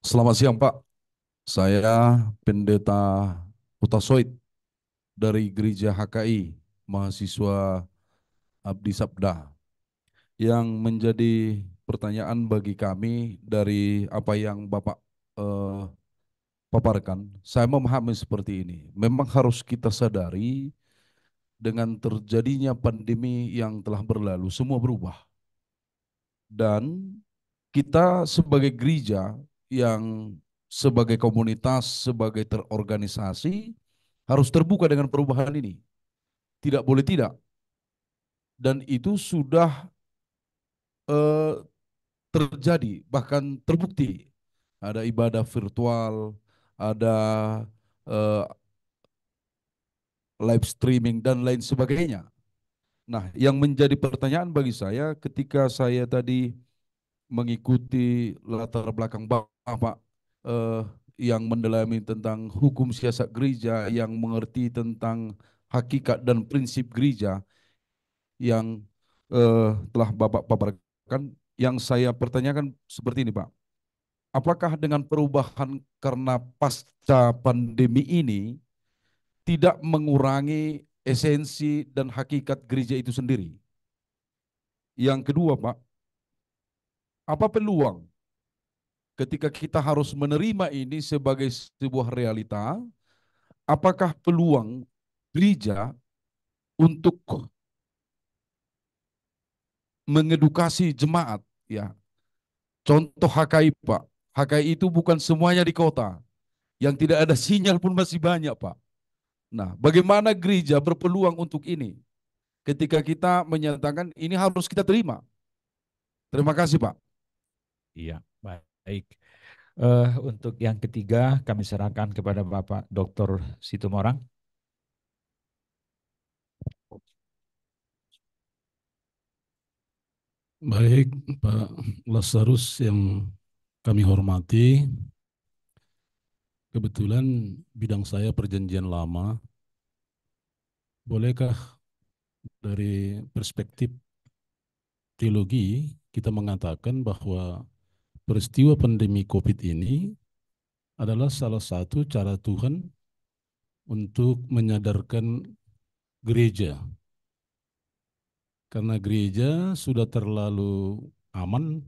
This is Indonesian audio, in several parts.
Selamat siang Pak, saya Pendeta Hutasoid dari Gereja HKI, mahasiswa Abdi Sabda. Yang menjadi pertanyaan bagi kami dari apa yang Bapak eh, paparkan, saya memahami seperti ini. Memang harus kita sadari dengan terjadinya pandemi yang telah berlalu, semua berubah. Dan kita sebagai gereja yang sebagai komunitas, sebagai terorganisasi, harus terbuka dengan perubahan ini. Tidak boleh tidak. Dan itu sudah eh, terjadi, bahkan terbukti. Ada ibadah virtual, ada eh, live streaming, dan lain sebagainya. Nah, yang menjadi pertanyaan bagi saya ketika saya tadi mengikuti latar belakang Bapak eh, yang mendalami tentang hukum siasat gereja, yang mengerti tentang hakikat dan prinsip gereja yang telah Bapak paparkan, yang saya pertanyakan seperti ini, Pak. Apakah dengan perubahan karena pasca pandemi ini tidak mengurangi esensi dan hakikat gereja itu sendiri? Yang kedua, Pak, apa peluang ketika kita harus menerima ini sebagai sebuah realita, apakah peluang gereja untuk mengedukasi jemaat, ya? Contoh HKI, Pak. HKI itu bukan semuanya di kota. Yang tidak ada sinyal pun masih banyak, Pak. Nah, bagaimana gereja berpeluang untuk ini? Ketika kita menyatakan ini harus kita terima. Terima kasih, Pak. Iya, baik. Untuk yang ketiga, kami serahkan kepada Bapak Dr. Situmorang. Baik, Pak Lazarus yang kami hormati, kebetulan bidang saya perjanjian lama. Bolehkah dari perspektif teologi kita mengatakan bahwa peristiwa pandemi COVID ini adalah salah satu cara Tuhan untuk menyadarkan gereja, karena gereja sudah terlalu aman,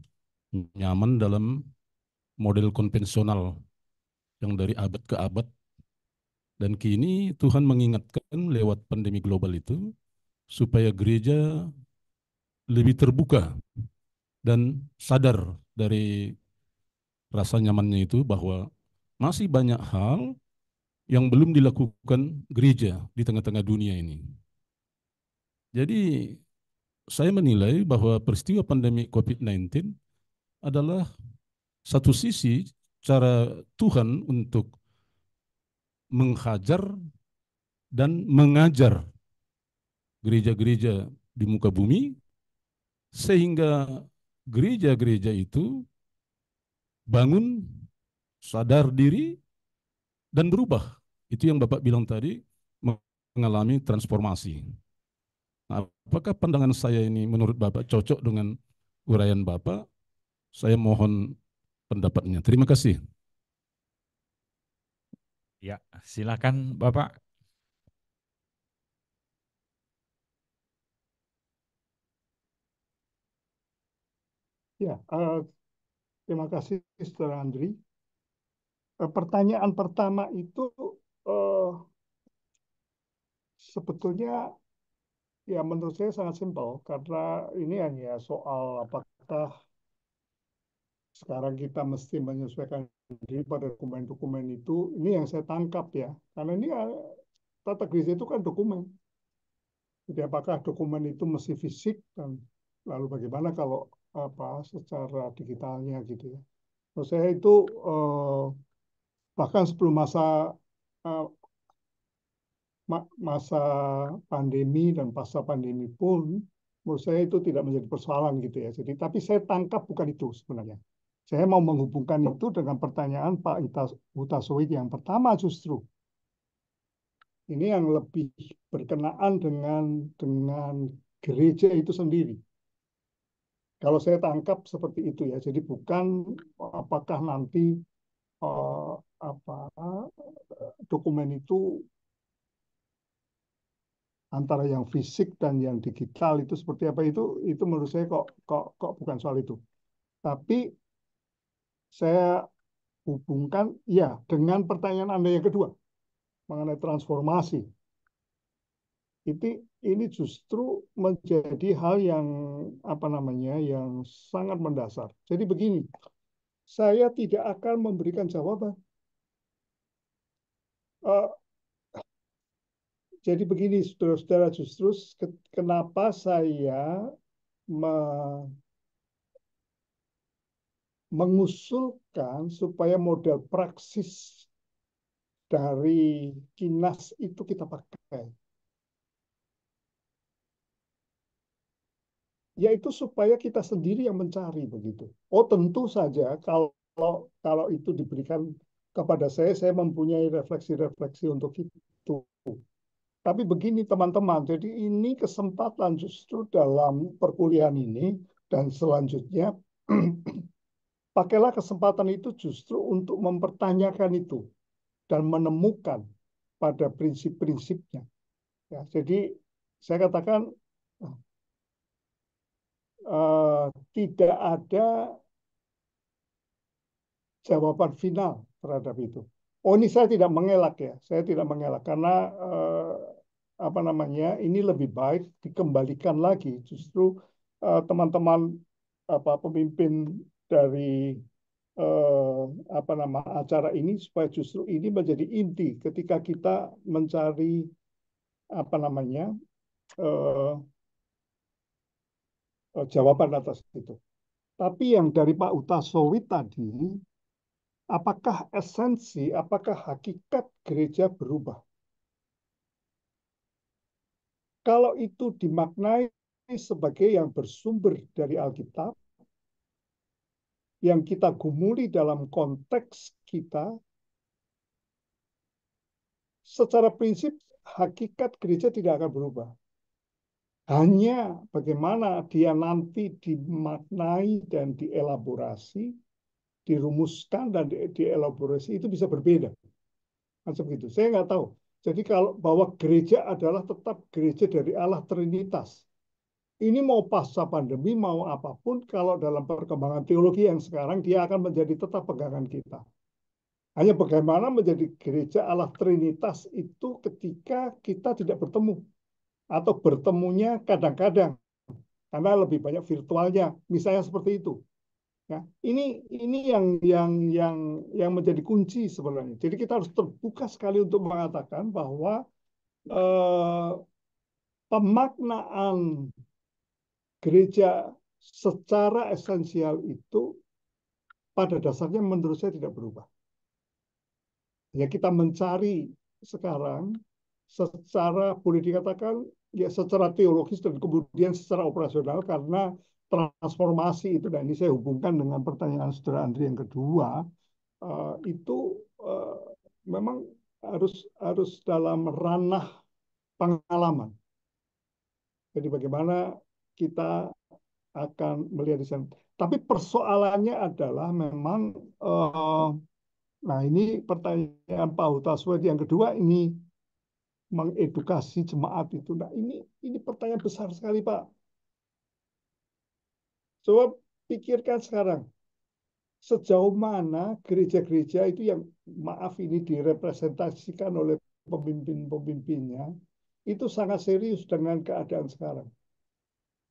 nyaman dalam model konvensional yang dari abad ke abad. Dan kini Tuhan mengingatkan lewat pandemi global itu supaya gereja lebih terbuka dan sadar dari rasa nyamannya itu bahwa masih banyak hal yang belum dilakukan gereja di tengah-tengah dunia ini. Jadi saya menilai bahwa peristiwa pandemi COVID-19 adalah satu sisi cara Tuhan untuk menghajar dan mengajar gereja-gereja di muka bumi, sehingga gereja-gereja itu bangun, sadar diri, dan berubah. Itu yang Bapak bilang tadi, mengalami transformasi. Nah, apakah pandangan saya ini menurut Bapak cocok dengan uraian Bapak? Saya mohon pendapatnya. Terima kasih. Ya, silakan Bapak. Ya, terima kasih, Saudara Andri. Pertanyaan pertama itu eh, sebetulnya ya menurut saya sangat simpel karena ini hanya soal apakah sekarang kita mesti menyesuaikan diri pada dokumen-dokumen itu. Ini yang saya tangkap ya, karena ini tata gereja itu kan dokumen. Jadi apakah dokumen itu mesti fisik dan lalu bagaimana kalau apa secara digitalnya gitu ya. Menurut saya itu eh, bahkan sebelum eh, masa pandemi dan pasca pandemi pun menurut saya itu tidak menjadi persoalan gitu ya. Jadi tapi saya tangkap bukan itu sebenarnya. Saya mau menghubungkan itu dengan pertanyaan Pak Hutasowit yang pertama justru. Ini yang lebih berkenaan dengan gereja itu sendiri. Kalau saya tangkap seperti itu ya. Jadi bukan apakah nanti dokumen itu antara yang fisik dan yang digital itu seperti apa, itu menurut saya kok bukan soal itu. Tapi saya hubungkan ya dengan pertanyaan Anda yang kedua mengenai transformasi. Ini justru menjadi hal yang yang sangat mendasar. Jadi begini, saya tidak akan memberikan jawaban. Jadi begini, saudara-saudara, justru kenapa saya mengusulkan supaya model praksis dari Kinas itu kita pakai. Yaitu supaya kita sendiri yang mencari begitu. Oh, tentu saja kalau itu diberikan kepada saya mempunyai refleksi-refleksi untuk itu. Tapi begini teman-teman, jadi ini kesempatan justru dalam perkuliahan ini dan selanjutnya pakailah kesempatan itu justru untuk mempertanyakan itu dan menemukan pada prinsip-prinsipnya. Ya, jadi saya katakan tidak ada jawaban final terhadap itu. Oh, ini saya tidak mengelak ya, saya tidak mengelak karena ini lebih baik dikembalikan lagi justru teman-teman pemimpin dari acara ini supaya justru ini menjadi inti ketika kita mencari jawaban atas itu. Tapi yang dari Pak Utasowi tadi, apakah esensi, apakah hakikat gereja berubah? Kalau itu dimaknai sebagai yang bersumber dari Alkitab, yang kita gumuli dalam konteks kita, secara prinsip hakikat gereja tidak akan berubah. Hanya bagaimana dia nanti dimaknai dan dielaborasi, dirumuskan dan dielaborasi itu bisa berbeda. Macam itu. Saya nggak tahu. Jadi kalau bahwa gereja adalah tetap gereja dari Allah Trinitas. Ini mau pasca pandemi, mau apapun, kalau dalam perkembangan teologi yang sekarang, dia akan menjadi tetap pegangan kita. Hanya bagaimana menjadi gereja Allah Trinitas itu ketika kita tidak bertemu. Atau bertemunya kadang-kadang. Karena lebih banyak virtualnya. Misalnya seperti itu. Ya, ini yang menjadi kunci sebenarnya. Jadi kita harus terbuka sekali untuk mengatakan bahwa pemaknaan gereja secara esensial itu pada dasarnya menurut saya tidak berubah. Ya kita mencari sekarang secara boleh dikatakan ya secara teologis dan kemudian secara operasional karena transformasi itu, dan ini saya hubungkan dengan pertanyaan saudara Andri yang kedua, itu memang harus dalam ranah pengalaman. Jadi bagaimana kita akan melihat di sana. Tapi persoalannya adalah memang, nah ini pertanyaan Pak Hutaswet yang kedua ini mengedukasi jemaat itu. Nah ini pertanyaan besar sekali Pak. Coba pikirkan sekarang. Sejauh mana gereja-gereja itu yang maaf ini direpresentasikan oleh pemimpin-pemimpinnya itu sangat serius dengan keadaan sekarang.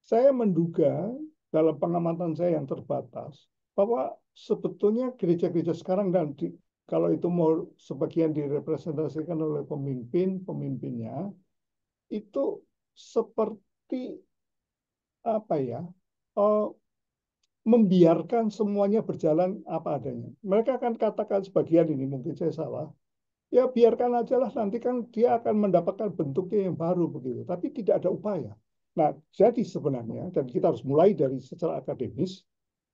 Saya menduga dalam pengamatan saya yang terbatas bahwa sebetulnya gereja-gereja sekarang dan kalau itu mau sebagian direpresentasikan oleh pemimpinnya itu seperti apa ya? Membiarkan semuanya berjalan apa adanya. Mereka akan katakan sebagian ini, mungkin saya salah, ya biarkan aja lah, nanti kan dia akan mendapatkan bentuknya yang baru begitu. Tapi tidak ada upaya. Nah, jadi sebenarnya, dan kita harus mulai dari secara akademis,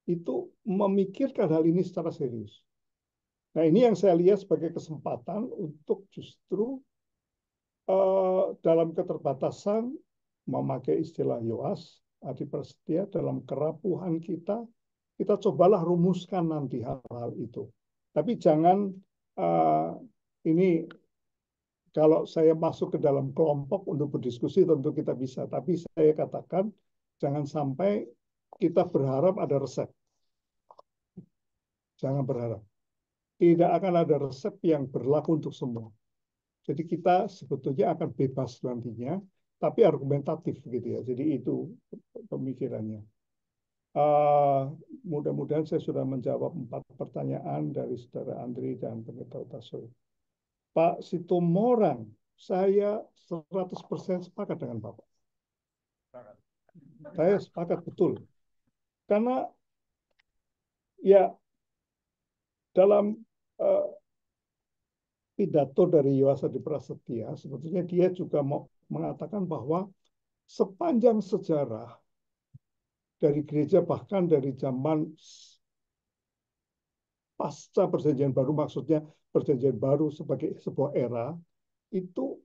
itu memikirkan hal ini secara serius. Nah, ini yang saya lihat sebagai kesempatan untuk justru dalam keterbatasan, memakai istilah Yoas, Adi Prasetya, dalam kerapuhan kita cobalah rumuskan nanti hal-hal itu. Tapi jangan eh, ini kalau saya masuk ke dalam kelompok untuk berdiskusi tentu kita bisa, tapi saya katakan jangan sampai kita berharap ada resep. Jangan berharap. Tidak akan ada resep yang berlaku untuk semua. Jadi kita sebetulnya akan bebas nantinya, tapi argumentatif gitu ya. Jadi itu pemikirannya. Mudah-mudahan saya sudah menjawab 4 pertanyaan dari Saudara Andri dan Pendeta Taso. Pak Situmorang, saya 100% sepakat dengan Bapak. Saya sepakat betul. Karena ya dalam uh, pidato dari Yohanes Prasetya, sebetulnya dia juga mau mengatakan bahwa sepanjang sejarah dari gereja, bahkan dari zaman pasca perjanjian baru, maksudnya perjanjian baru sebagai sebuah era, itu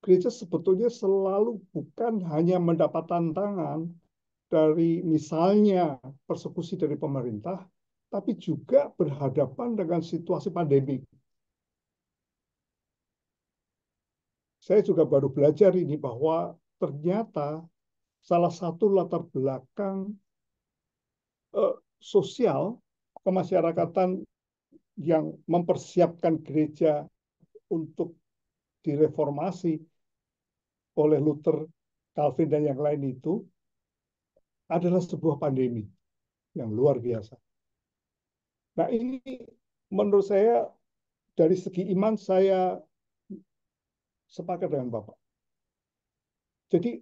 gereja sebetulnya selalu bukan hanya mendapat tantangan dari misalnya persekusi dari pemerintah, tapi juga berhadapan dengan situasi pandemi. Saya juga baru belajar ini bahwa ternyata salah satu latar belakang sosial kemasyarakatan yang mempersiapkan gereja untuk direformasi oleh Luther, Calvin, dan yang lain itu adalah sebuah pandemi yang luar biasa. Nah, ini menurut saya dari segi iman saya sepakat dengan Bapak. Jadi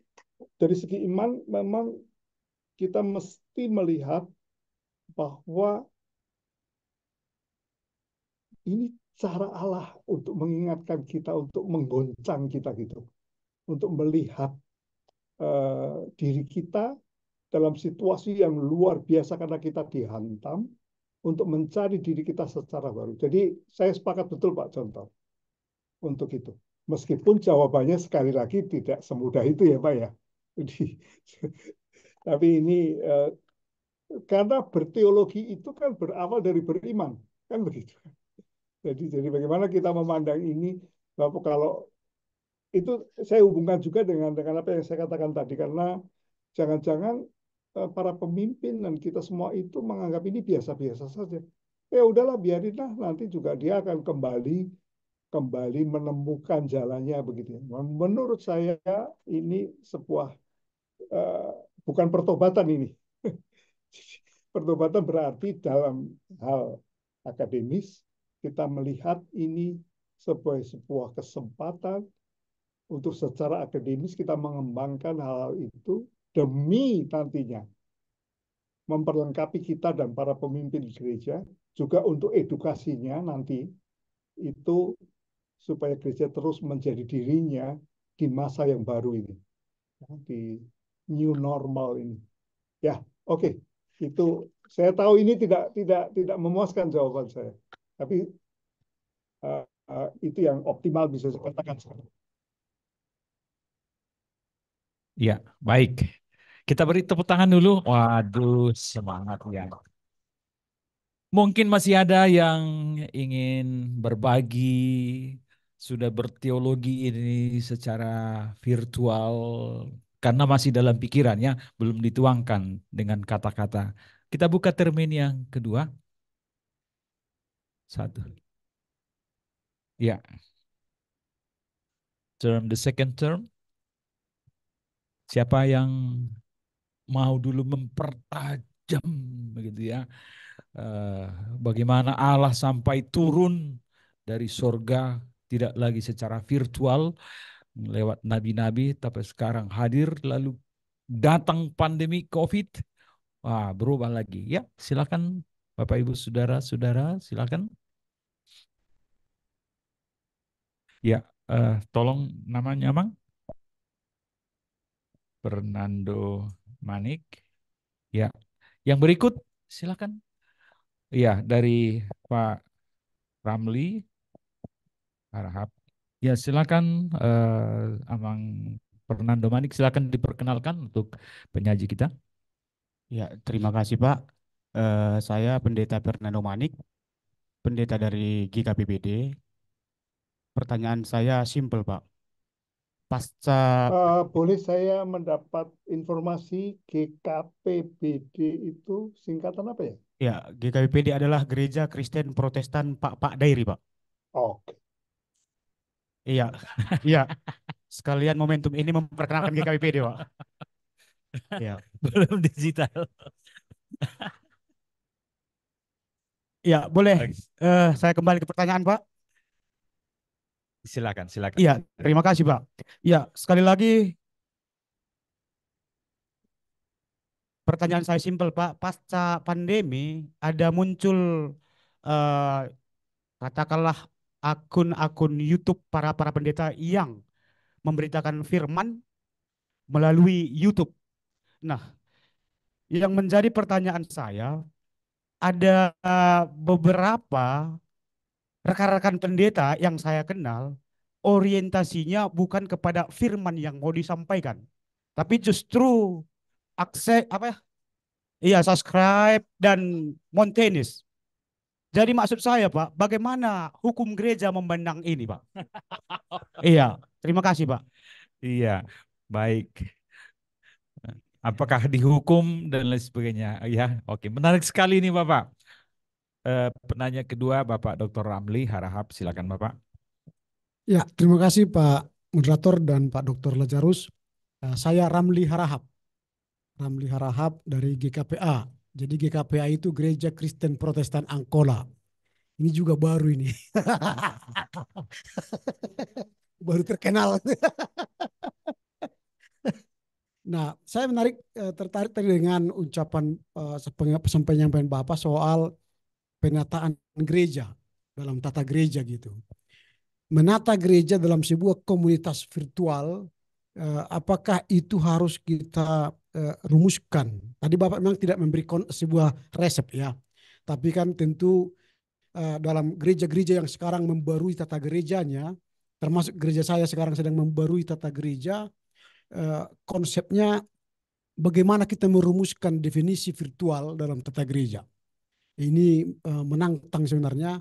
dari segi iman memang kita mesti melihat bahwa ini cara Allah untuk mengingatkan kita, untuk menggoncang kita gitu, untuk melihat diri kita dalam situasi yang luar biasa karena kita dihantam, untuk mencari diri kita secara baru. Jadi saya sepakat betul Pak Contoh untuk itu. Meskipun jawabannya sekali lagi tidak semudah itu ya Pak ya. Jadi, tapi ini karena berteologi itu kan berawal dari beriman, kan begitu. Jadi bagaimana kita memandang ini, Bapak, kalau itu saya hubungkan juga dengan apa yang saya katakan tadi, karena jangan-jangan para pemimpin dan kita semua itu menganggap ini biasa-biasa saja. Ya udahlah, biarinlah, nanti juga dia akan kembali menemukan jalannya begitu. Menurut saya ini sebuah uh, bukan pertobatan ini. Pertobatan berarti dalam hal akademis kita melihat ini sebuah kesempatan untuk secara akademis kita mengembangkan hal itu demi nantinya memperlengkapi kita dan para pemimpin gereja juga untuk edukasinya nanti itu supaya gereja terus menjadi dirinya di masa yang baru ini, di new normal ini. Ya, oke. Itu saya tahu ini tidak memuaskan jawaban saya, tapi itu yang optimal bisa saya katakan sekarang. Ya, baik. Kita beri tepuk tangan dulu. Waduh, semangat ya. Mungkin masih ada yang ingin berbagi, sudah berteologi ini secara virtual, karena masih dalam pikirannya, belum dituangkan dengan kata-kata. Kita buka termin yang kedua. Satu. Ya. The second term. Siapa yang mau dulu mempertajam begitu ya. Bagaimana Allah sampai turun dari sorga, tidak lagi secara virtual lewat nabi-nabi, tapi sekarang hadir lalu datang pandemi COVID, wah berubah lagi. Ya, silakan Bapak Ibu Saudara-saudara, silakan. Ya, tolong namanya Mang. Fernando Manik. Ya, yang berikut silakan. Ya, dari Pak Ramli Harahap. Ya, silakan Amang Fernando Manik, silakan diperkenalkan untuk penyaji kita. Ya, terima kasih Pak. Saya Pendeta Fernando Manik pendeta dari GKPBD. Pertanyaan saya simpel, Pak. Pasca Boleh saya mendapat informasi GKPBD itu singkatan apa ya? ya, GKPBD adalah Gereja Kristen Protestan Pak Dairi, Pak. Oke. Iya, iya. Sekalian momentum ini memperkenalkan GKPBD, Pak. Iya. Belum digital. Iya, boleh. Oke. Saya kembali ke pertanyaan, Pak. Silakan, silakan. Iya, terima kasih, Pak. Iya, sekali lagi pertanyaan saya simpel, Pak. Pasca pandemi ada muncul eh, katakanlah akun-akun YouTube para para pendeta yang memberitakan firman melalui YouTube. Nah, yang menjadi pertanyaan saya, ada beberapa rekan-rekan pendeta yang saya kenal orientasinya bukan kepada firman yang mau disampaikan, tapi justru akses apa ya? Iya, subscribe dan Montenis. Jadi maksud saya, Pak, bagaimana hukum gereja memandang ini, Pak? Iya, terima kasih, Pak. Iya, baik. Apakah dihukum dan lain sebagainya? Ya, oke. Menarik sekali ini, Bapak. Penanya kedua, Bapak Dr. Ramli Harahap. Silakan, Bapak. Ya, terima kasih Pak Moderator dan Pak Dr. Lazarus. Saya Ramli Harahap. Ramli Harahap dari GKPA. Jadi GKPA itu Gereja Kristen Protestan Angkola. Ini juga baru ini. Baru terkenal. Nah, saya tertarik tadi dengan ucapan penyampaian Bapak soal penataan gereja dalam tata gereja gitu. Menata gereja dalam sebuah komunitas virtual, apakah itu harus kita rumuskan? Tadi Bapak memang tidak memberikan sebuah resep ya, tapi kan tentu dalam gereja-gereja yang sekarang membarui tata gerejanya, termasuk gereja saya sekarang sedang membarui tata gereja, konsepnya bagaimana kita merumuskan definisi virtual dalam tata gereja. Ini menantang sebenarnya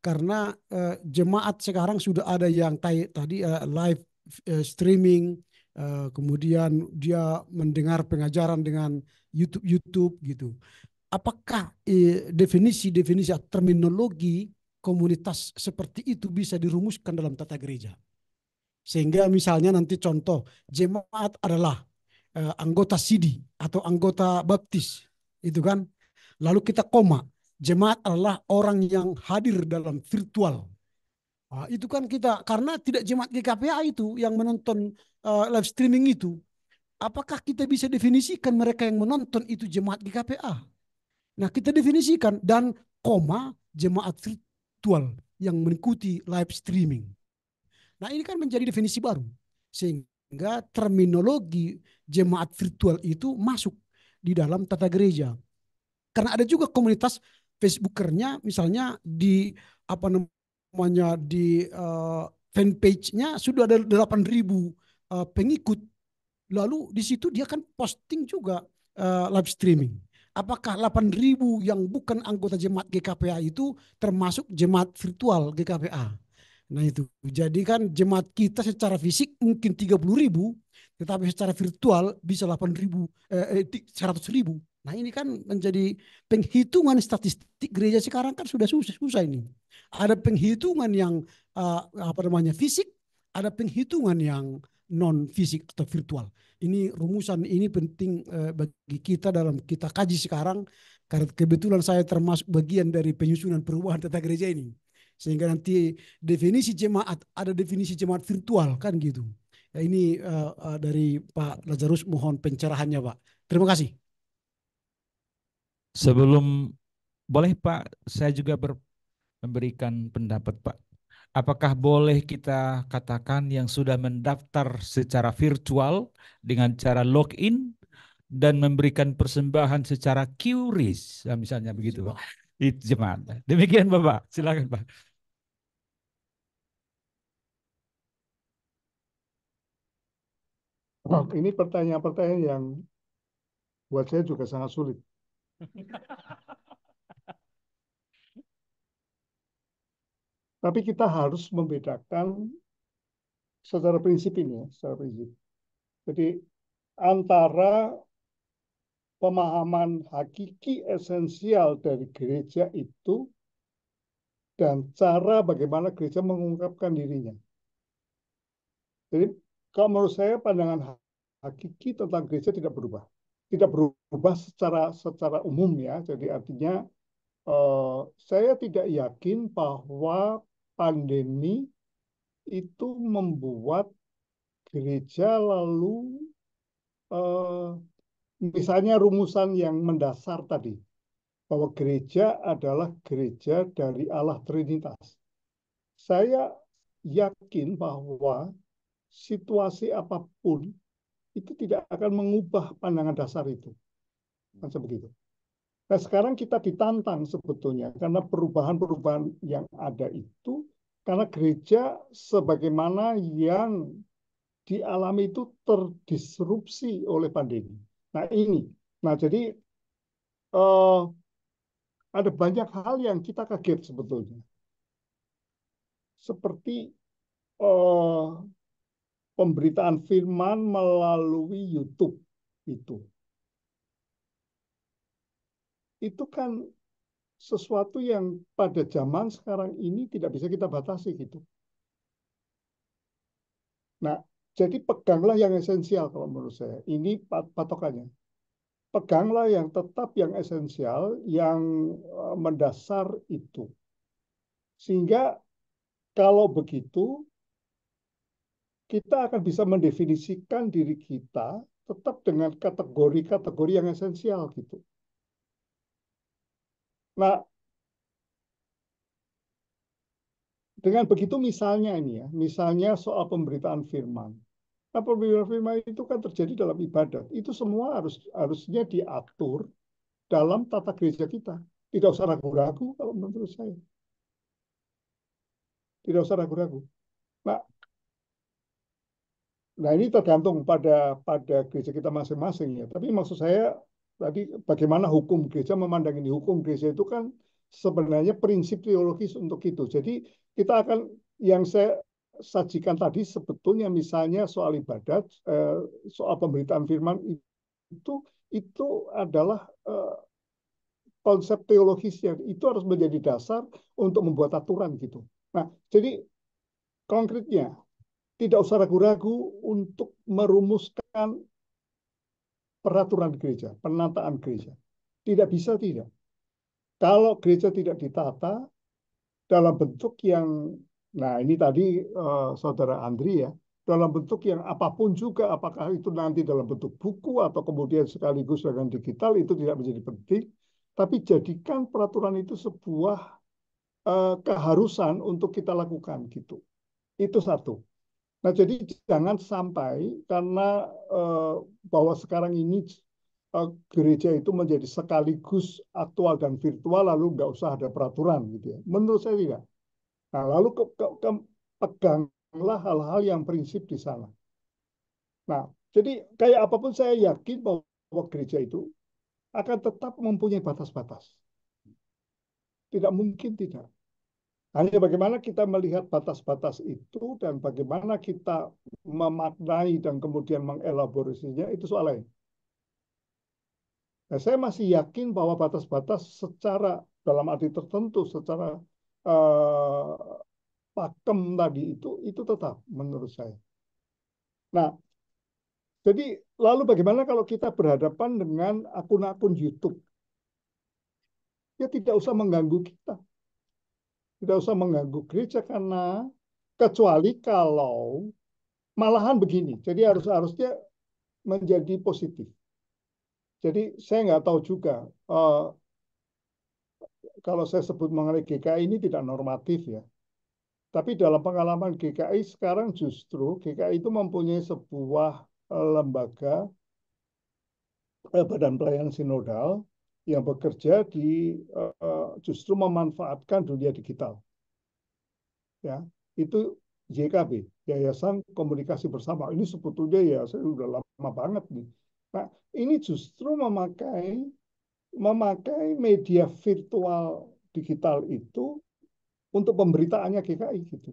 karena jemaat sekarang sudah ada yang tadi live streaming, kemudian dia mendengar pengajaran dengan YouTube gitu. Apakah definisi-definisi atau terminologi komunitas seperti itu bisa dirumuskan dalam tata gereja? Sehingga misalnya nanti contoh jemaat adalah anggota SIDI atau anggota baptis, itu kan. Lalu kita koma, jemaat adalah orang yang hadir dalam virtual. Nah, itu kan kita, karena tidak jemaat GKPA itu yang menonton live streaming itu. Apakah kita bisa definisikan mereka yang menonton itu jemaat GKPA? Nah, kita definisikan dan koma jemaat virtual yang mengikuti live streaming. Nah, ini kan menjadi definisi baru. Sehingga terminologi jemaat virtual itu masuk di dalam tata gereja. Karena ada juga komunitas Facebookernya misalnya di apa namanya di fanpage-nya sudah ada 8.000 pengikut. Lalu di situ dia kan posting juga live streaming. Apakah 8.000 yang bukan anggota jemaat GKPA itu termasuk jemaat virtual GKPA? Nah itu, jadi kan jemaat kita secara fisik mungkin 30.000, tetapi secara virtual bisa 8.000, 100.000. Nah ini kan menjadi penghitungan statistik gereja sekarang kan sudah susah ini. Ada penghitungan yang apa namanya fisik, ada penghitungan yang non fisik atau virtual. Ini rumusan ini penting bagi kita dalam kita kaji sekarang karena kebetulan saya termasuk bagian dari penyusunan perubahan tata gereja ini. Sehingga nanti definisi jemaat, ada definisi jemaat virtual kan gitu. Ya, ini dari Pak Lazarus mohon pencerahannya Pak. Terima kasih. Sebelum boleh Pak, saya juga memberikan pendapat Pak. Apakah boleh kita katakan yang sudah mendaftar secara virtual dengan cara login dan memberikan persembahan secara QRIS, misalnya begitu Pak. Itu jemaat. Demikian Bapak, silakan Pak. Ini pertanyaan-pertanyaan yang buat saya juga sangat sulit. Tapi kita harus membedakan secara prinsip ini ya, secara prinsip. Jadi antara pemahaman hakiki esensial dari gereja itu dan cara bagaimana gereja mengungkapkan dirinya. Jadi kalau menurut saya pandangan hakiki tentang gereja tidak berubah. Tidak berubah secara umum ya. Jadi artinya saya tidak yakin bahwa pandemi itu membuat gereja lalu misalnya rumusan yang mendasar tadi bahwa gereja adalah gereja dari Allah Trinitas. Saya yakin bahwa situasi apapun itu tidak akan mengubah pandangan dasar itu. Macam begitu. Nah, sekarang kita ditantang sebetulnya karena perubahan-perubahan yang ada itu, karena gereja sebagaimana yang dialami itu terdisrupsi oleh pandemi. Nah ini, jadi ada banyak hal yang kita kaget sebetulnya. Seperti pemberitaan firman melalui YouTube itu. Itu kan sesuatu yang pada zaman sekarang ini tidak bisa kita batasi gitu. Nah, jadi peganglah yang esensial kalau menurut saya. Ini patokannya. Peganglah yang tetap yang esensial, yang mendasar itu. Sehingga kalau begitu, kita akan bisa mendefinisikan diri kita tetap dengan kategori-kategori yang esensial gitu. Nah, dengan begitu misalnya ini ya, misalnya soal pemberitaan firman. Nah, pemberitaan firman itu kan terjadi dalam ibadat. Itu semua harusnya diatur dalam tata gereja kita. Tidak usah ragu-ragu kalau menurut saya. Tidak usah ragu-ragu. Nah, ini tergantung pada gereja kita masing-masing ya. Tapi maksud saya tadi bagaimana hukum gereja memandang ini. Hukum gereja itu kan sebenarnya prinsip teologis untuk itu. Jadi kita akan yang saya sajikan tadi sebetulnya misalnya soal ibadat, soal pemberitaan firman itu adalah konsep teologisnya. Itu harus menjadi dasar untuk membuat aturan gitu. Nah, jadi konkretnya tidak usah ragu-ragu untuk merumuskan peraturan gereja, penataan gereja. Tidak bisa tidak. Kalau gereja tidak ditata dalam bentuk yang, nah ini tadi Saudara Andri ya, dalam bentuk yang apapun juga, apakah itu nanti dalam bentuk buku atau kemudian sekaligus dengan digital, itu tidak menjadi penting. Tapi jadikan peraturan itu sebuah keharusan untuk kita lakukan gitu. Itu satu. Nah, jadi jangan sampai karena bahwa sekarang ini gereja itu menjadi sekaligus aktual dan virtual, lalu nggak usah ada peraturan gitu ya. Menurut saya tidak. Nah, lalu peganglah hal-hal yang prinsip di sana. Nah, jadi kayak apapun saya yakin bahwa gereja itu akan tetap mempunyai batas-batas. Tidak mungkin tidak. Hanya bagaimana kita melihat batas-batas itu dan bagaimana kita memaknai dan kemudian mengelaborasinya itu soal lain. Nah, saya masih yakin bahwa batas-batas secara dalam arti tertentu, secara pakem tadi itu tetap menurut saya. Nah, jadi lalu bagaimana kalau kita berhadapan dengan akun-akun YouTube? Ya tidak usah mengganggu kita. Tidak usah mengganggu gereja karena kecuali kalau malahan begini. Jadi harusnya menjadi positif. Jadi saya nggak tahu juga kalau saya sebut mengenai GKI ini tidak normatif ya. Tapi dalam pengalaman GKI sekarang justru GKI itu mempunyai sebuah lembaga badan pelayanan sinodal yang bekerja di justru memanfaatkan dunia digital. Ya, itu YKB, Yayasan Komunikasi Bersama. Ini sebetulnya ya saya sudah lama banget nih. Nah, ini justru memakai media virtual digital itu untuk pemberitaannya GKI gitu.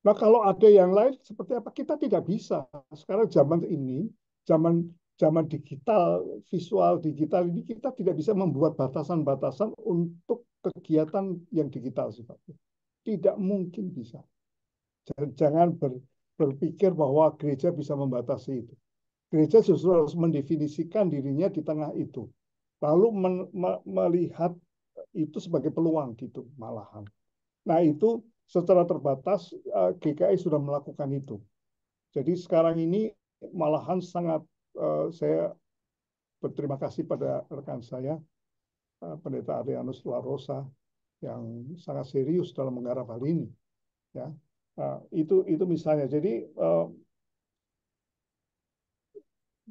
Nah, kalau ada yang lain seperti apa? Kita tidak bisa. Sekarang zaman ini, zaman zaman digital, visual digital ini kita tidak bisa membuat batasan-batasan untuk kegiatan yang digital sifatnya. Tidak mungkin bisa. Jangan berpikir bahwa gereja bisa membatasi itu. Gereja justru harus mendefinisikan dirinya di tengah itu. Lalu melihat itu sebagai peluang gitu malahan. Nah, itu secara terbatas GKI sudah melakukan itu. Jadi sekarang ini malahan sangat saya berterima kasih pada rekan saya Pendeta Adrianus La Rosa yang sangat serius dalam menggarap hal ini. Ya, itu misalnya. Jadi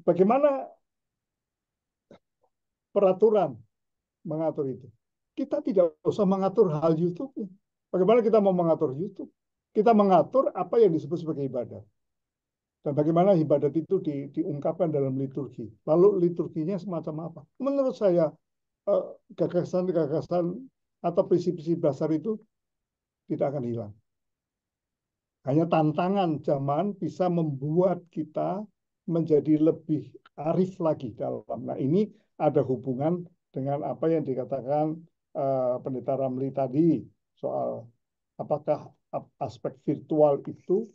bagaimana peraturan mengatur itu? Kita tidak usah mengatur hal YouTube. Bagaimana kita mau mengatur YouTube? Kita mengatur apa yang disebut sebagai ibadah. Dan bagaimana ibadat itu diungkapkan dalam liturgi. Lalu liturginya semacam apa? Menurut saya gagasan-gagasan atau prinsip-prinsip dasar itu tidak akan hilang. Hanya tantangan zaman bisa membuat kita menjadi lebih arif lagi dalam. Nah, ini ada hubungan dengan apa yang dikatakan Pendeta Ramli tadi soal apakah aspek virtual itu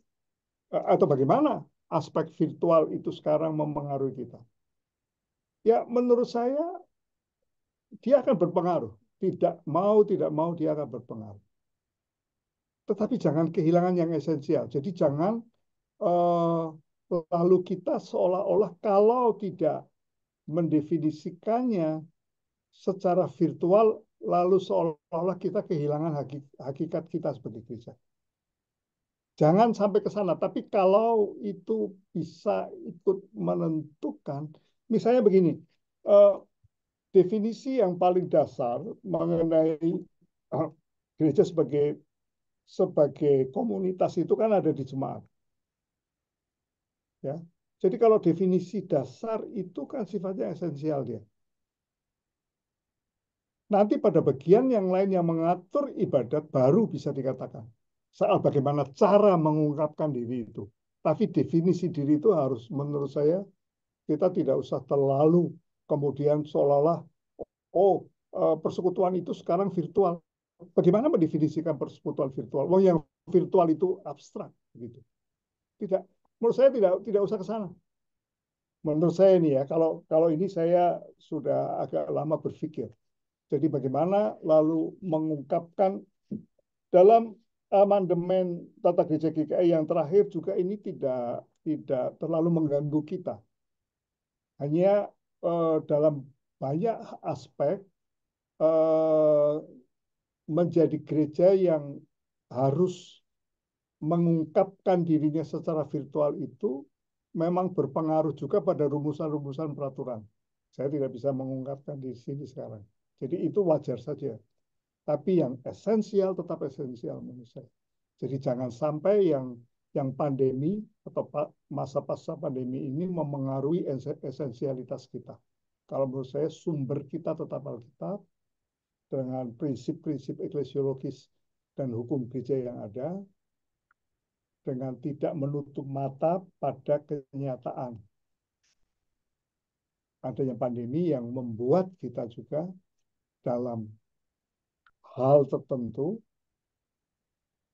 atau bagaimana aspek virtual itu sekarang mempengaruhi kita. Ya, menurut saya dia akan berpengaruh. Tidak mau dia akan berpengaruh. Tetapi jangan kehilangan yang esensial. Jadi jangan lalu kita seolah-olah kalau tidak mendefinisikannya secara virtual, lalu seolah-olah kita kehilangan hakikat kita sebagai gereja. Jangan sampai ke sana. Tapi kalau itu bisa ikut menentukan, misalnya begini, definisi yang paling dasar mengenai gereja sebagai komunitas itu kan ada di jemaat. Ya. Jadi kalau definisi dasar itu kan sifatnya esensial dia. Nanti pada bagian yang lain yang mengatur ibadat baru bisa dikatakan soal bagaimana cara mengungkapkan diri itu. Tapi definisi diri itu harus menurut saya kita tidak usah terlalu kemudian seolah-olah persekutuan itu sekarang virtual. Bagaimana mendefinisikan persekutuan virtual? Oh, yang virtual itu abstrak gitu. Tidak, menurut saya tidak usah ke sana. Menurut saya ini ya, kalau ini saya sudah agak lama berpikir. Jadi bagaimana lalu mengungkapkan dalam amandemen Tata Gereja GKI yang terakhir juga ini tidak terlalu mengganggu kita. Hanya dalam banyak aspek menjadi gereja yang harus mengungkapkan dirinya secara virtual itu memang berpengaruh juga pada rumusan-rumusan peraturan. Saya tidak bisa mengungkapkan di sini sekarang. Jadi itu wajar saja. Tapi yang esensial tetap esensial menurut saya. Jadi jangan sampai yang pandemi atau masa-masa pandemi ini memengaruhi esensialitas kita. Kalau menurut saya sumber kita tetap Alkitab dengan prinsip-prinsip eklesiologis dan hukum gereja yang ada, dengan tidak menutup mata pada kenyataan adanya pandemi yang membuat kita juga dalam hal tertentu,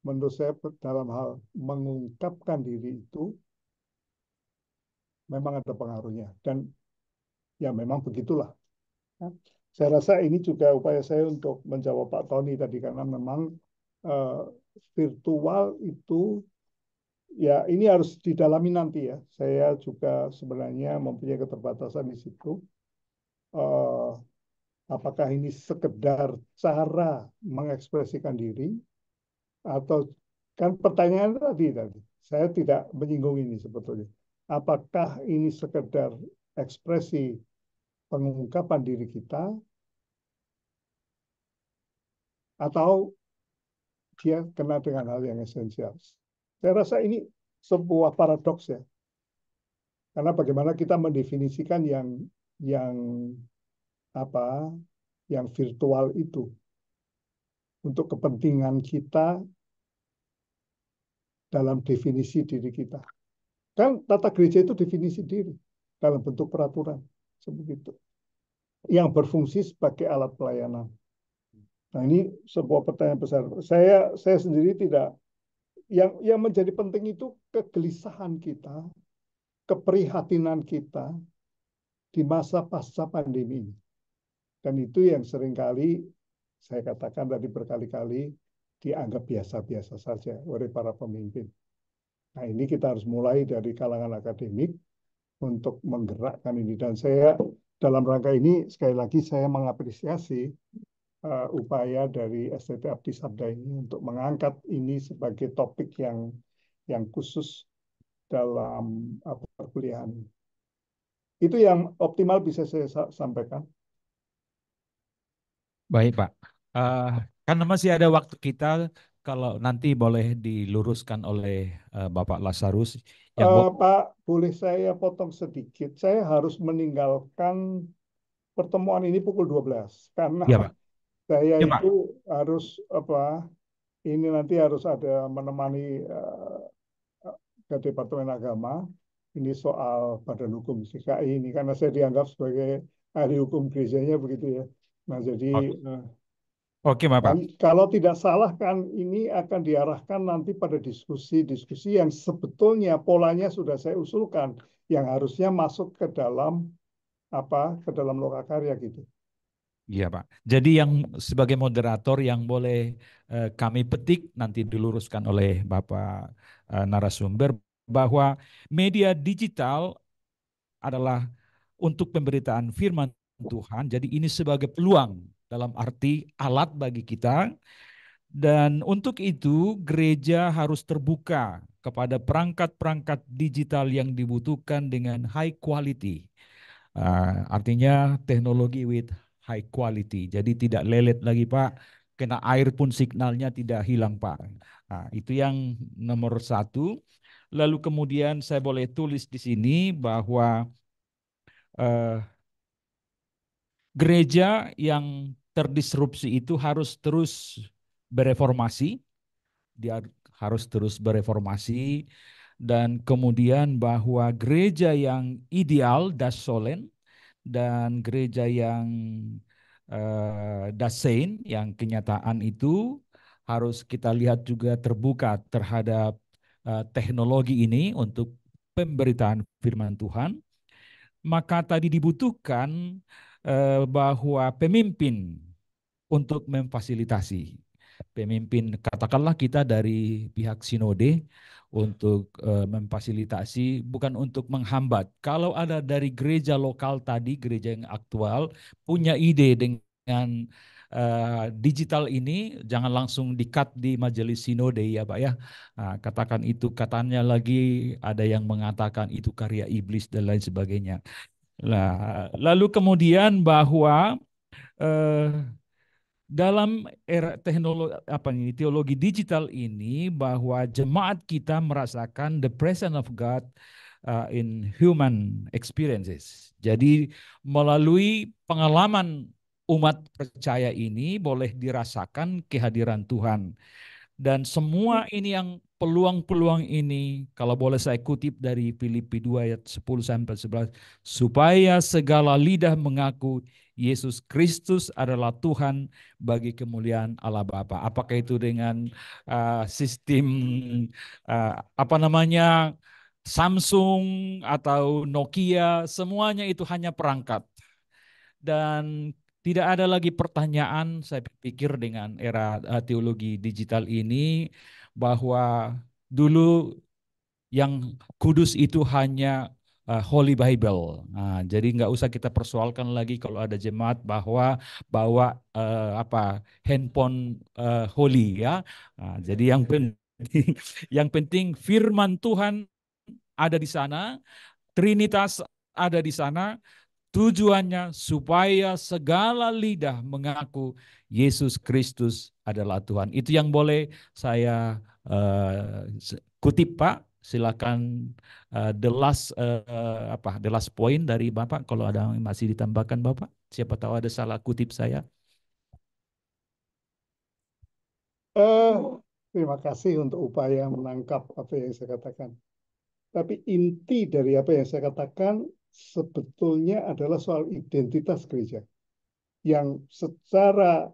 menurut saya dalam hal mengungkapkan diri itu memang ada pengaruhnya. Dan ya memang begitulah. Saya rasa ini juga upaya saya untuk menjawab Pak Tony tadi, karena memang virtual itu ya ini harus didalami nanti ya. Saya juga sebenarnya mempunyai keterbatasan di situ. Apakah ini sekedar cara mengekspresikan diri atau kan pertanyaan tadi saya tidak menyinggung ini sebetulnya. Apakah ini sekedar ekspresi pengungkapan diri kita atau dia kena dengan hal yang esensial? Saya rasa ini sebuah paradoks ya. Karena bagaimana kita mendefinisikan yang apa, yang virtual itu. untuk kepentingan kita dalam definisi diri kita. Kan tata gereja itu definisi diri dalam bentuk peraturan sebegitu, yang berfungsi sebagai alat pelayanan. Nah, ini sebuah pertanyaan besar. Saya sendiri tidak, yang menjadi penting itu kegelisahan kita, keprihatinan kita di masa pasca pandemi ini. Dan itu yang seringkali saya katakan tadi berkali-kali dianggap biasa-biasa saja oleh para pemimpin. Nah, ini kita harus mulai dari kalangan akademik untuk menggerakkan ini. Dan saya dalam rangka ini sekali lagi saya mengapresiasi upaya dari STT Abdi Sabda ini untuk mengangkat ini sebagai topik yang khusus dalam perkuliahan. Itu yang optimal bisa saya sampaikan. Baik, Pak. Karena masih ada waktu kita, kalau nanti boleh diluruskan oleh Bapak Lazarus. Pak, boleh saya potong sedikit? Saya harus meninggalkan pertemuan ini pukul 12 karena Ya, Pak. saya Ya, Pak. itu harus ini nanti harus ada menemani ke Departemen Agama ini soal Badan Hukum DKI ini, karena saya dianggap sebagai ahli hukum gerejanya begitu ya. Nah, jadi Oke, Bapak. kalau tidak salah kan ini akan diarahkan nanti pada diskusi-diskusi yang sebetulnya polanya sudah saya usulkan, yang harusnya masuk ke dalam lokakarya gitu. Iya, Pak. Jadi yang sebagai moderator yang boleh kami petik nanti diluruskan oleh Bapak narasumber bahwa media digital adalah untuk pemberitaan firman Tuhan. Jadi ini sebagai peluang dalam arti alat bagi kita. Dan untuk itu gereja harus terbuka kepada perangkat-perangkat digital yang dibutuhkan dengan high quality. Artinya teknologi with high quality. Jadi tidak lelet lagi, Pak. Kena air pun signalnya tidak hilang, Pak. Nah, itu yang nomor satu. Lalu kemudian saya boleh tulis di sini bahwa gereja yang terdisrupsi itu harus terus bereformasi. Dia harus terus bereformasi. Dan kemudian bahwa gereja yang ideal, das solen, dan gereja yang dasein, yang kenyataan itu harus kita lihat juga terbuka terhadap teknologi ini untuk pemberitaan firman Tuhan. Maka tadi dibutuhkan bahwa pemimpin untuk memfasilitasi. Pemimpin, katakanlah kita dari pihak sinode untuk memfasilitasi, bukan untuk menghambat. Kalau ada dari gereja lokal tadi, gereja yang aktual, punya ide dengan digital ini, jangan langsung di-cut di majelis sinode ya Pak ya. Nah, katakan itu, katanya lagi ada yang mengatakan itu karya iblis dan lain sebagainya. Nah, lalu kemudian bahwa dalam era teologi digital ini bahwa jemaat kita merasakan the presence of God in human experiences. Jadi melalui pengalaman umat percaya ini boleh dirasakan kehadiran Tuhan. Dan semua ini yang peluang-peluang ini, kalau boleh saya kutip dari Filipi 2 ayat 10-11, supaya segala lidah mengaku Yesus Kristus adalah Tuhan bagi kemuliaan Allah Bapa. Apakah itu dengan sistem Samsung atau Nokia, semuanya itu hanya perangkat. Dan tidak ada lagi pertanyaan, saya pikir dengan era teologi digital ini, bahwa dulu yang kudus itu hanya Holy Bible. Nah, jadi nggak usah kita persoalkan lagi kalau ada jemaat bahwa bawa handphone holy ya. Nah, jadi yang penting firman Tuhan ada di sana, Trinitas ada di sana. Tujuannya supaya segala lidah mengaku Yesus Kristus adalah Tuhan. Itu yang boleh saya kutip, Pak. Silakan the last point dari Bapak. Kalau ada yang masih ditambahkan Bapak, siapa tahu ada salah kutip saya. Eh, Terima kasih untuk upaya menangkap apa yang saya katakan. Tapi inti dari apa yang saya katakan sebetulnya adalah soal identitas gereja yang secara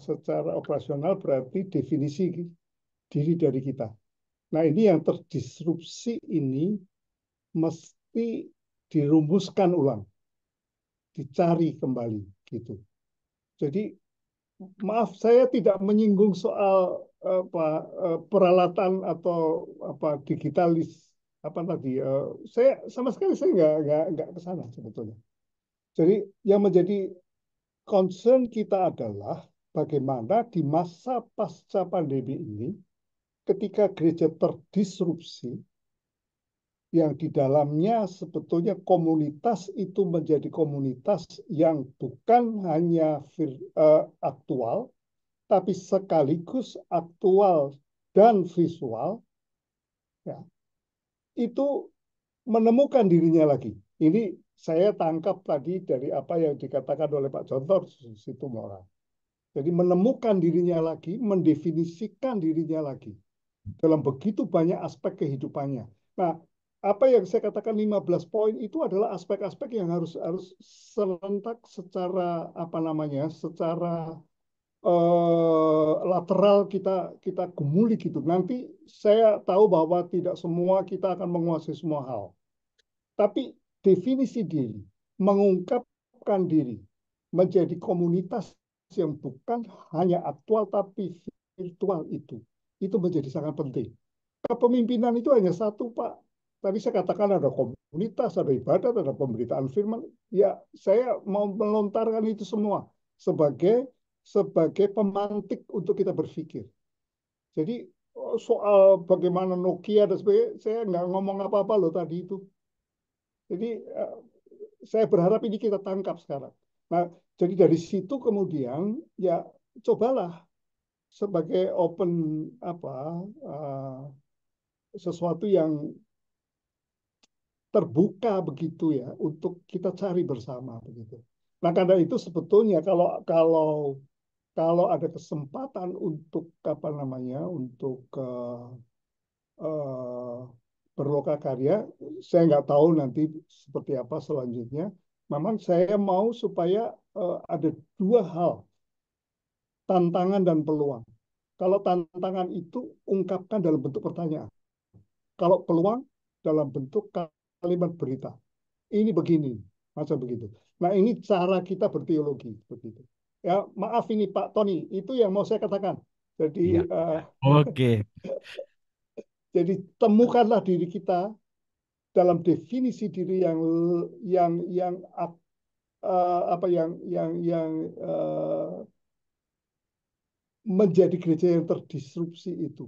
secara operasional berarti definisi diri dari kita. Nah, ini yang terdisrupsi ini mesti dirumuskan ulang, dicari kembali gitu. Jadi maaf saya tidak menyinggung soal peralatan atau digitalis tadi. Saya sama sekali saya nggak ke sana sebetulnya. Jadi yang menjadi concern kita adalah bagaimana di masa pasca pandemi ini ketika gereja terdisrupsi yang di dalamnya sebetulnya komunitas itu menjadi komunitas yang bukan hanya aktual, tapi sekaligus aktual dan visual, ya, itu menemukan dirinya lagi. Ini saya tangkap tadi dari apa yang dikatakan oleh Pak Jontor Situmorang. Jadi menemukan dirinya lagi, mendefinisikan dirinya lagi dalam begitu banyak aspek kehidupannya. Nah, apa yang saya katakan 15 poin itu adalah aspek-aspek yang harus serentak secara secara lateral kita gumuli gitu. Nanti saya tahu bahwa tidak semua kita akan menguasai semua hal. Tapi definisi diri, mengungkapkan diri, menjadi komunitas yang bukan hanya aktual tapi virtual itu menjadi sangat penting. Kepemimpinan itu hanya satu, Pak. Tadi saya katakan ada komunitas, ada ibadat, ada pemberitaan firman. Ya, saya mau melontarkan itu semua sebagai pemantik untuk kita berpikir. Jadi soal bagaimana Nokia dan sebagainya, saya nggak ngomong apa-apa loh tadi itu. Jadi saya berharap ini kita tangkap sekarang. Nah, jadi dari situ kemudian ya cobalah sebagai open sesuatu yang terbuka begitu ya untuk kita cari bersama begitu. Nah, karena itu sebetulnya kalau ada kesempatan untuk untuk uh, berlokakarya, saya nggak tahu nanti seperti apa selanjutnya. Memang saya mau supaya ada dua hal, tantangan dan peluang. Kalau tantangan itu ungkapkan dalam bentuk pertanyaan. Kalau peluang dalam bentuk kalimat berita. Ini begini, macam begitu. Nah, ini cara kita berteologi begitu. Ya, maaf ini Pak Tony, itu yang mau saya katakan. Jadi Iya. Oke. jadi temukanlah diri kita dalam definisi diri yang apa yang menjadi gereja yang terdisrupsi itu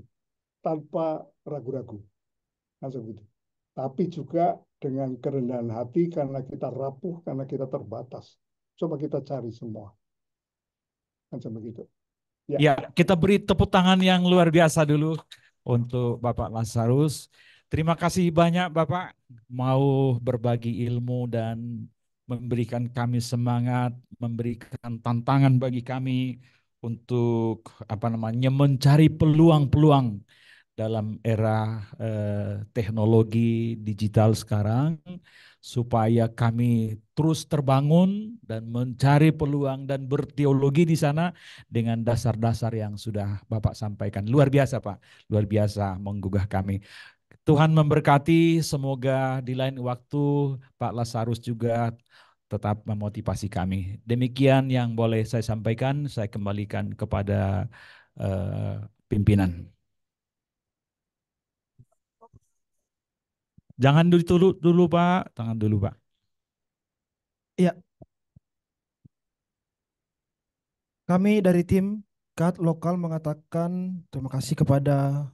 tanpa ragu-ragu, macam gitu. Tapi juga dengan kerendahan hati karena kita rapuh, karena kita terbatas. Coba kita cari semua, macam begitu. Ya. Ya, kita beri tepuk tangan yang luar biasa dulu untuk Bapak Lazarus. Terima kasih banyak Bapak mau berbagi ilmu dan memberikan kami semangat, memberikan tantangan bagi kami untuk mencari peluang-peluang dalam era teknologi digital sekarang, supaya kami terus terbangun dan mencari peluang dan berteologi di sana dengan dasar-dasar yang sudah Bapak sampaikan. Luar biasa Pak, luar biasa menggugah kami. Tuhan memberkati, semoga di lain waktu Pak Lazarus juga tetap memotivasi kami. Demikian yang boleh saya sampaikan, saya kembalikan kepada pimpinan. Jangan dulu Pak, tangan dulu Pak. Ya, kami dari tim KAT lokal mengatakan terima kasih kepada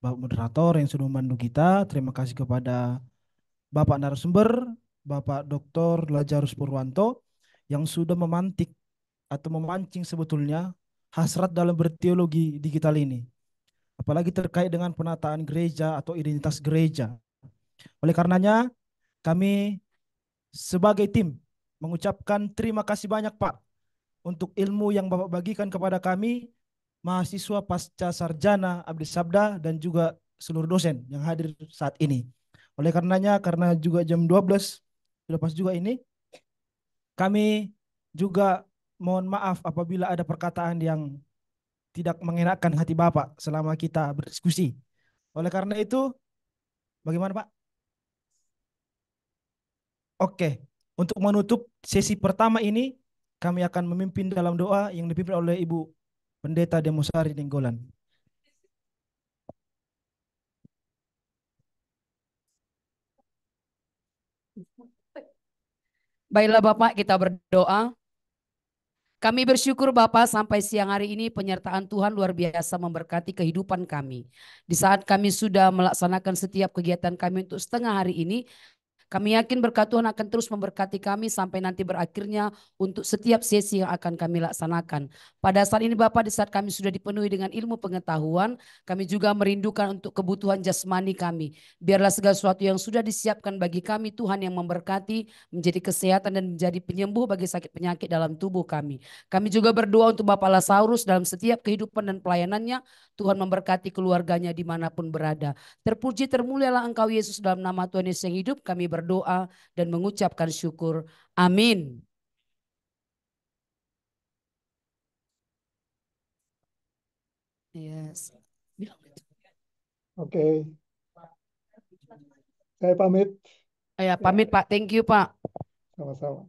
Bapak Moderator yang sudah membantu kita. Terima kasih kepada Bapak narasumber, Bapak Dr. Lazarus Purwanto yang sudah memantik atau memancing sebetulnya hasrat dalam berteologi digital ini. Apalagi terkait dengan penataan gereja atau identitas gereja. Oleh karenanya, kami sebagai tim mengucapkan terima kasih banyak Pak untuk ilmu yang Bapak bagikan kepada kami mahasiswa pasca sarjana Abdi Sabda, dan juga seluruh dosen yang hadir saat ini. Oleh karenanya, karena juga jam 12 sudah pas juga ini, kami juga mohon maaf apabila ada perkataan yang tidak mengenakan hati Bapak selama kita berdiskusi. Oleh karena itu, bagaimana Pak? Oke, untuk menutup sesi pertama ini, kami akan memimpin dalam doa yang dipimpin oleh Ibu Pendeta Demosari Ninggolan. Baiklah Bapak, kita berdoa. Kami bersyukur Bapak sampai siang hari ini penyertaan Tuhan luar biasa memberkati kehidupan kami. Di saat kami sudah melaksanakan setiap kegiatan kami untuk setengah hari ini, kami yakin berkat Tuhan akan terus memberkati kami sampai nanti berakhirnya untuk setiap sesi yang akan kami laksanakan. Pada saat ini Bapak, di saat kami sudah dipenuhi dengan ilmu pengetahuan, kami juga merindukan untuk kebutuhan jasmani kami. Biarlah segala sesuatu yang sudah disiapkan bagi kami, Tuhan yang memberkati, menjadi kesehatan dan menjadi penyembuh bagi sakit penyakit dalam tubuh kami. Kami juga berdoa untuk Bapak Lazarus dalam setiap kehidupan dan pelayanannya. Tuhan memberkati keluarganya dimanapun berada. Terpuji termulialah Engkau Yesus, dalam nama Tuhan Yesus yang hidup kami berdoa dan mengucapkan syukur. Amin. Yes. Oke, saya pamit. Ya, pamit Pak. Thank you Pak. Sama-sama.